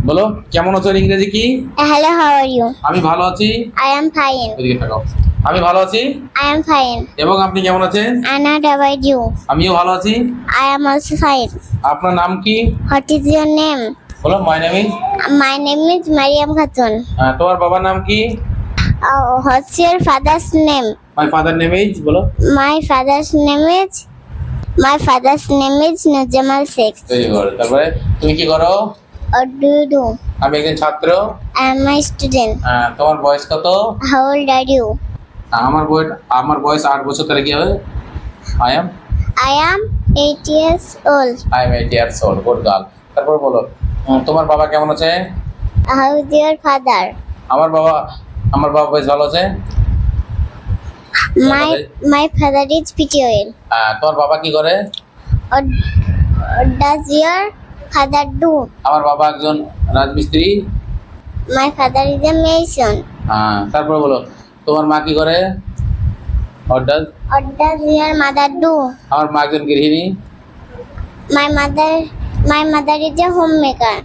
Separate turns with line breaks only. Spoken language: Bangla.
বলো কেমন আছো, ইংরেজি কি?
Hello, how are you?
আমি ভালো আছি।
I am fine.
এদিকে তাকাও। আমি ভালো আছি।
I am fine.
এবং আপনি কেমন আছেন?
And how about you?
আমিও ভালো আছি।
I am also fine.
আপনার নাম কি?
What is your name?
বলো my name is.
My name is Mariam Khatun.
তোমার বাবার নাম কি?
What's your father's name?
My father name is. বলো।
My father's name is Nujamal Sheikh.
Very good. তারপরে তুমি কি করো?
What do you do?
আমি একজন ছাত্র।
I am a student.
তোমার বয়স কত?
How old are you?
আমার বয়স 8 বছর। তাহলে কি হবে? I
I am 8 years old.
Am 8 years old. Good girl. তারপর বলো তোমার বাবা কেমন আছে?
How is your father?
আমার বাবা বেশ ভালো আছে।
My father is PTOL.
তোমার বাবা কি করে?
What does your father do?
আমার বাবা একজন রাজমিস্ত্রি।
My father is a mason.
তারপর বলো তোমার মা কি করে?
What does your mother do?
আমার মা একজন গৃহিণী।
My mother is a homemaker.